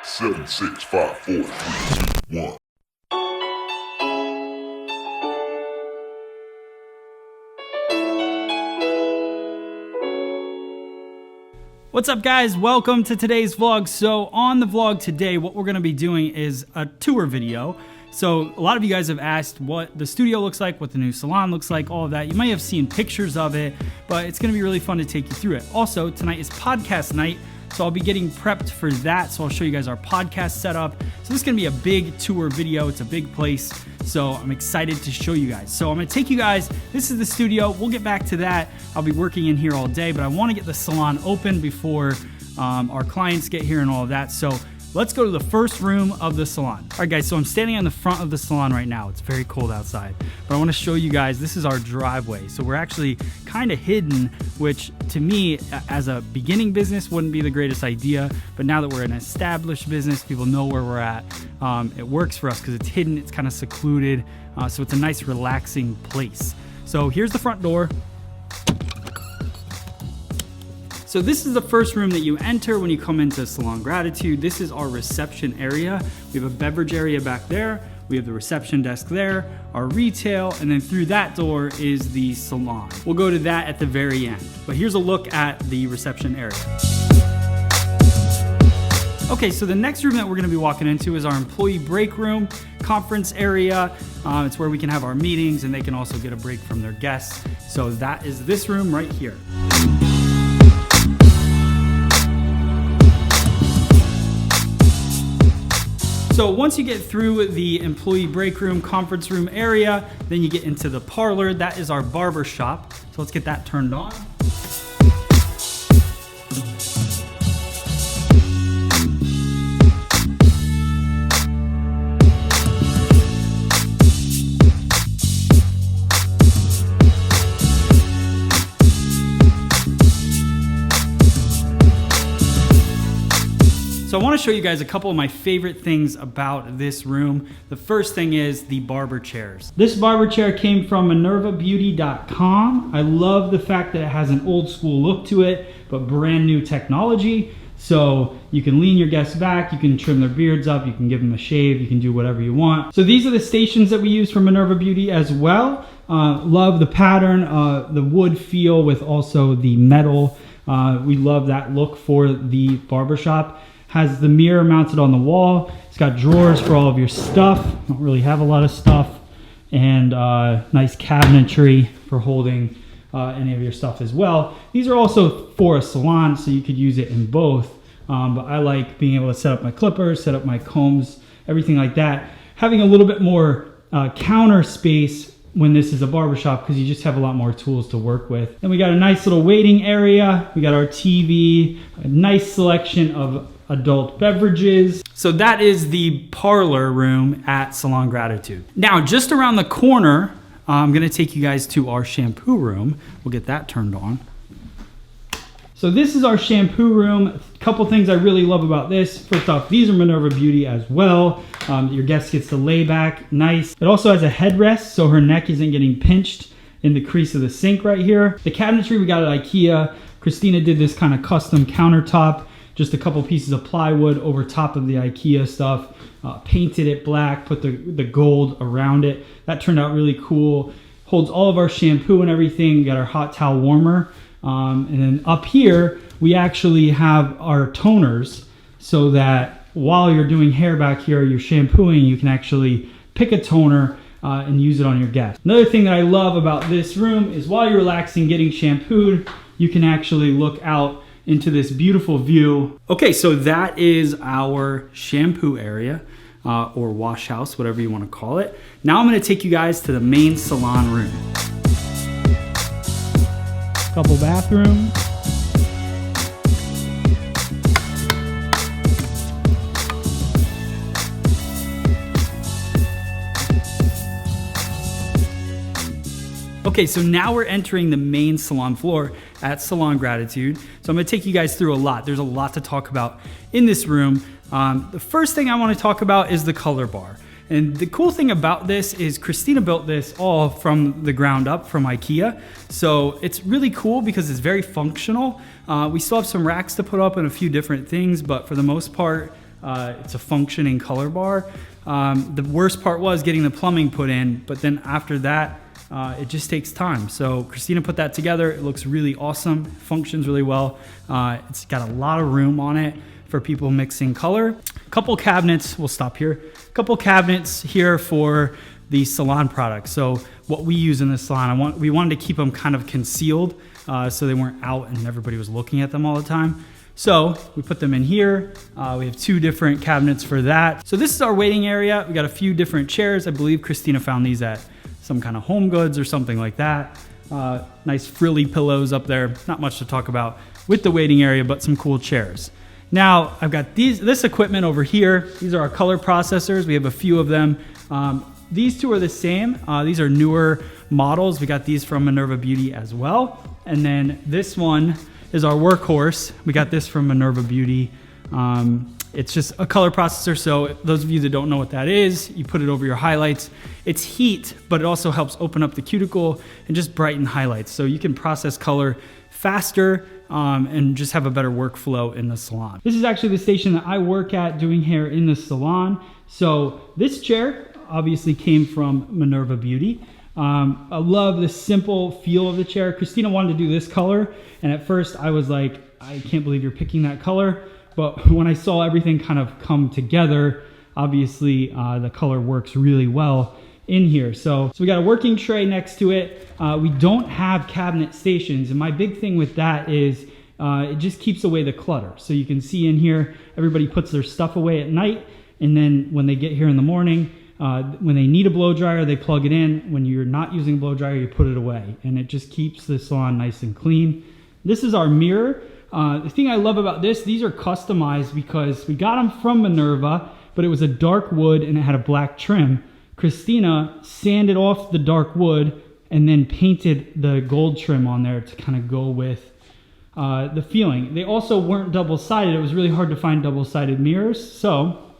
7, 6, 5, 4, 3, 2, 1. What's up, guys? Welcome to today's vlog. So on the vlog today, what we're going to be doing is a tour video. So a lot of you guys have asked what the studio looks like, what the new salon looks like, all of that. You might have seen pictures of it, but it's going to be really fun to take you through it. Also, tonight is podcast night, so I'll be getting prepped for that. So I'll show you guys our podcast setup. So this is going to be a big tour video. It's a big place, so I'm excited to show you guys. So I'm going to take you guys, this is the studio. We'll get back to that. I'll be working in here all day, but I want to get the salon open before our clients get here and all of that. So let's go to the first room of the salon. All right, guys, so I'm standing on the front of the salon right now. It's very cold outside, but I want to show you guys, this is our driveway. So we're actually kind of hidden, which to me, as a beginning business, wouldn't be the greatest idea. But now that we're an established business, people know where we're at. It works for us because it's hidden, it's kind of secluded. So it's a nice, relaxing place. So here's the front door. So this is the first room that you enter when you come into Salon Gratitude. This is our reception area. We have a beverage area back there. We have the reception desk there, our retail, and then through that door is the salon. We'll go to that at the very end. But here's a look at the reception area. Okay, so the next room that we're gonna be walking into is our employee break room, conference area. It's where we can have our meetings and they can also get a break from their guests. So that is this room right here. So once you get through the employee break room, conference room area, then you get into the parlor. That is our barber shop. So let's get that turned on. So I want to show you guys a couple of my favorite things about this room. The first thing is the barber chairs. This barber chair came from minervabeauty.com. I love the fact that it has an old school look to it, but brand new technology. So you can lean your guests back, you can trim their beards up, you can give them a shave, you can do whatever you want. So these are the stations that we use from Minerva Beauty as well. Love the pattern, the wood feel with also the metal. We love that look for the barbershop. Has the mirror mounted on the wall. It's got drawers for all of your stuff. Don't really have a lot of stuff. And nice cabinetry for holding any of your stuff as well. These are also for a salon, so you could use it in both. But I like being able to set up my clippers, set up my combs, everything like that. Having a little bit more counter space when this is a barbershop because you just have a lot more tools to work with. And we got a nice little waiting area. We got our TV, a nice selection of adult beverages. So that is the parlor room at Salon Gratitude. Now, just around the corner, I'm gonna take you guys to our shampoo room. We'll get that turned on. So this is our shampoo room. A couple things I really love about this. First off, these are Minerva Beauty as well. Your guest gets to lay back, nice. It also has a headrest, so her neck isn't getting pinched in the crease of the sink right here. The cabinetry we got at IKEA. Christina did this kind of custom countertop. Just a couple pieces of plywood over top of the IKEA stuff, painted it black, put the gold around it. That turned out really cool. Holds all of our shampoo and everything. We got our hot towel warmer. And then up here, we actually have our toners so that while you're doing hair back here, you're shampooing, you can actually pick a toner and use it on your guest. Another thing that I love about this room is while you're relaxing, getting shampooed, you can actually look out into this beautiful view. Okay, so that is our shampoo area or wash house, whatever you want to call it. Now I'm going to take you guys to the main salon room. Couple bathrooms. Okay, so now we're entering the main salon floor at Salon Gratitude. So I'm gonna take you guys through a lot. There's a lot to talk about in this room. The first thing I wanna talk about is the color bar. And the cool thing about this is Christina built this all from the ground up from IKEA. So it's really cool because it's very functional. We still have some racks to put up and a few different things, but for the most part, It's a functioning color bar. The worst part was getting the plumbing put in, but then after that, it just takes time. So Christina put that together. It looks really awesome, functions really well. It's got a lot of room on it for people mixing color. Couple cabinets, we'll stop here. Couple cabinets here for the salon products. So what we use in the salon, we wanted to keep them kind of concealed so they weren't out and everybody was looking at them all the time. So we put them in here. We have 2 different cabinets for that. So this is our waiting area. We got a few different chairs. I believe Christina found these at some kind of Home Goods or something like that. Nice frilly pillows up there. Not much to talk about with the waiting area, but some cool chairs. Now I've got this equipment over here. These are our color processors. We have a few of them. These 2 are the same. These are newer models. We got these from Minerva Beauty as well. And then this one is our workhorse. We got this from Minerva Beauty. It's just a color processor. So those of you that don't know what that is, you put it over your highlights. It's heat, but it also helps open up the cuticle and just brighten highlights. So you can process color faster and just have a better workflow in the salon. This is actually the station that I work at doing hair in the salon. So this chair obviously came from Minerva Beauty. I love the simple feel of the chair. Christina wanted to do this color, and at first I was like, I can't believe you're picking that color. But when I saw everything kind of come together, obviously the color works really well in here. So we got a working tray next to it. We don't have cabinet stations, and my big thing with that is it just keeps away the clutter. So you can see in here, everybody puts their stuff away at night, and then when they get here in the morning, when they need a blow dryer, they plug it in. When you're not using a blow dryer, you put it away, and it just keeps the salon nice and clean. This is our mirror. The thing I love about this, these are customized because we got them from Minerva, but it was a dark wood and it had a black trim. Christina sanded off the dark wood and then painted the gold trim on there to kind of go with the feeling. They also weren't double-sided. It was really hard to find double-sided mirrors, so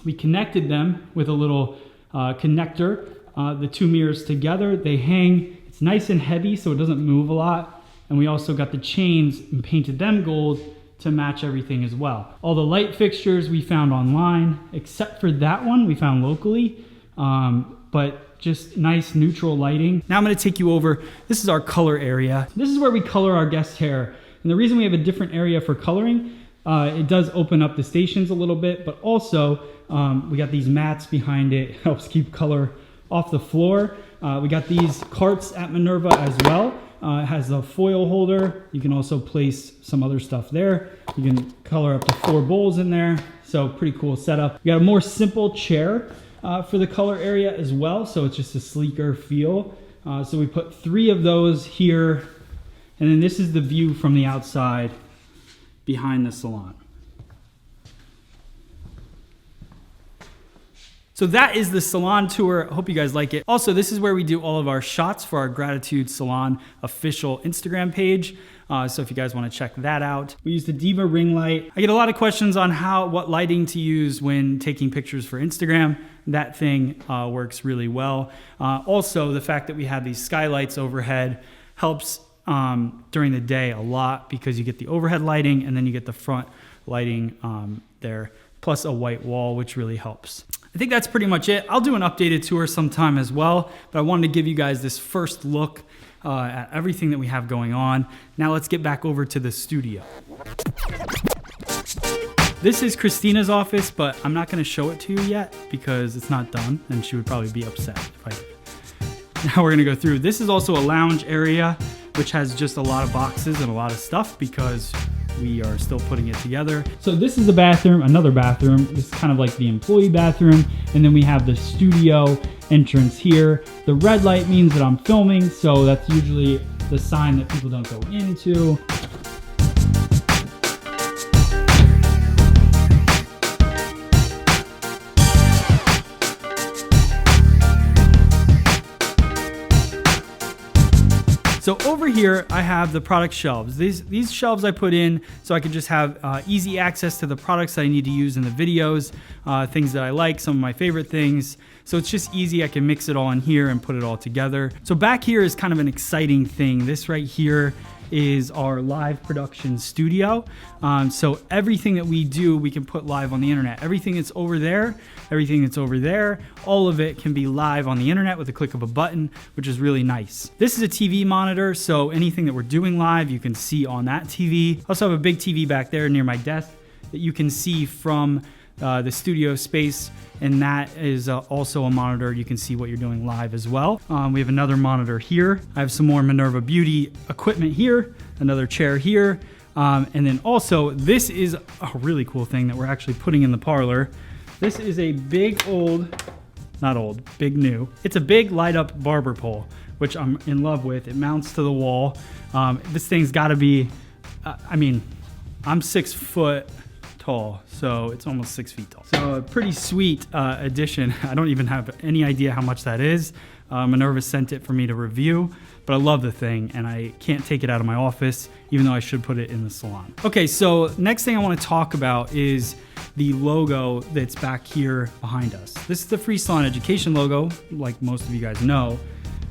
we connected them with a little connector. The 2 mirrors together, they hang. It's nice and heavy so it doesn't move a lot. And we also got the chains and painted them gold to match everything as well. All the light fixtures we found online, except for that one we found locally, but just nice neutral lighting. Now I'm gonna take you over. This is our color area. This is where we color our guest hair. And the reason we have a different area for coloring, it does open up the stations a little bit, but also we got these mats behind it. It helps keep color off the floor. We got these carts at Minerva as well. It has a foil holder. You can also place some other stuff there. You can color up to 4 bowls in there. So pretty cool setup. We got a more simple chair for the color area as well. So it's just a sleeker feel. So we put 3 of those here. And then this is the view from the outside behind the salon. So that is the salon tour. I hope you guys like it. Also, this is where we do all of our shots for our Gratitude Salon official Instagram page. So if you guys want to check that out. We use the Diva ring light. I get a lot of questions on what lighting to use when taking pictures for Instagram. That thing works really well. Also, the fact that we have these skylights overhead helps during the day a lot because you get the overhead lighting and then you get the front lighting there, plus a white wall, which really helps. I think that's pretty much it. I'll do an updated tour sometime as well, but I wanted to give you guys this first look at everything that we have going on. Now let's get back over to the studio. This is Christina's office, but I'm not gonna show it to you yet because it's not done and she would probably be upset if I did. Now we're gonna go through. This is also a lounge area, which has just a lot of boxes and a lot of stuff because we are still putting it together. So this is a bathroom, another bathroom. This is kind of like the employee bathroom. And then we have the studio entrance here. The red light means that I'm filming, so that's usually the sign that people don't go into. So over here, I have the product shelves. These shelves I put in so I can just have easy access to the products that I need to use in the videos, things that I like, some of my favorite things. So it's just easy. I can mix it all in here and put it all together. So back here is kind of an exciting thing. This right here is our live production studio. So everything that we do, we can put live on the internet. Everything that's over there, all of it can be live on the internet with a click of a button, which is really nice. This is a TV monitor, so anything that we're doing live, you can see on that TV. I also have a big TV back there near my desk that you can see from the studio space, and that is also a monitor. You can see what you're doing live as well. We have another monitor here. I have some more Minerva Beauty equipment here, another chair here, and then also this is a really cool thing that we're actually putting in the parlor. This is a big new. It's a big light up barber pole, which I'm in love with. It mounts to the wall. This thing's gotta be, I'm 6 foot tall, so it's almost 6 feet tall. So a pretty sweet addition. I don't even have any idea how much that is. Minerva sent it for me to review, but I love the thing and I can't take it out of my office, even though I should put it in the salon. Okay, so next thing I want to talk about is the logo that's back here behind us. This is the Free Salon Education logo, like most of you guys know.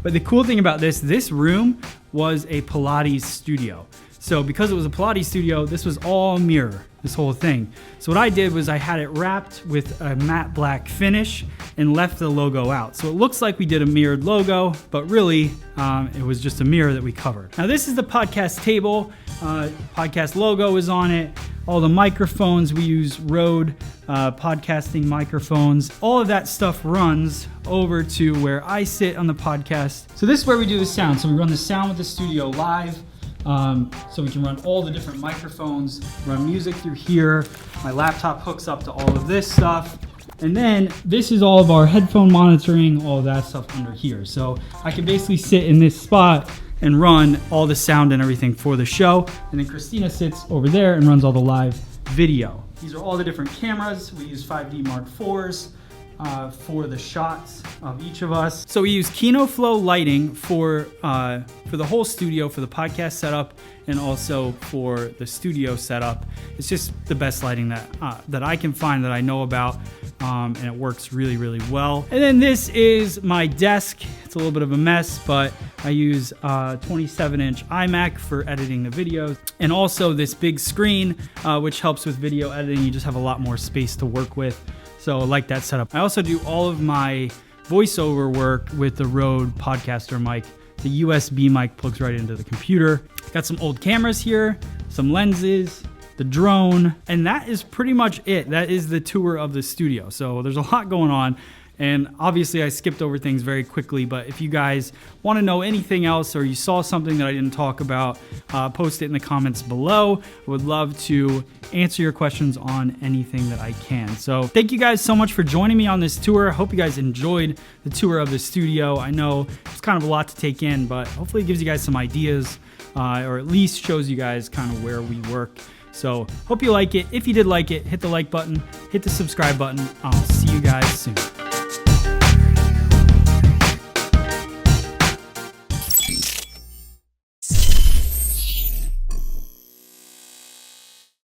But the cool thing about this room was a Pilates studio. So because it was a Pilates studio, this was all mirror, this whole thing. So what I did was I had it wrapped with a matte black finish and left the logo out. So it looks like we did a mirrored logo, but really it was just a mirror that we covered. Now this is the podcast table. Podcast logo is on it. All the microphones, we use Rode podcasting microphones. All of that stuff runs over to where I sit on the podcast. So this is where we do the sound. So we run the sound with the studio live. So we can run all the different microphones, run music through here. My laptop hooks up to all of this stuff. And then this is all of our headphone monitoring, all of that stuff under here. So I can basically sit in this spot and run all the sound and everything for the show. And then Christina sits over there and runs all the live video. These are all the different cameras. We use 5D Mark IVs. For the shots of each of us. So we use Kino Flow lighting for the whole studio, for the podcast setup, and also for the studio setup. It's just the best lighting that I can find, that I know about, and it works really, really well. And then this is my desk. It's a little bit of a mess, but I use 27-inch iMac for editing the videos, and also this big screen, which helps with video editing. You just have a lot more space to work with. So I like that setup. I also do all of my voiceover work with the Rode Podcaster mic. The USB mic plugs right into the computer. Got some old cameras here, some lenses, the drone, and that is pretty much it. That is the tour of the studio. So there's a lot going on. And obviously I skipped over things very quickly, but if you guys want to know anything else, or you saw something that I didn't talk about, post it in the comments below. I would love to answer your questions on anything that I can. So thank you guys so much for joining me on this tour. I hope you guys enjoyed the tour of the studio. I know it's kind of a lot to take in, but hopefully it gives you guys some ideas, or at least shows you guys kind of where we work. So hope you like it. If you did like it, hit the like button, hit the subscribe button. I'll see you guys soon.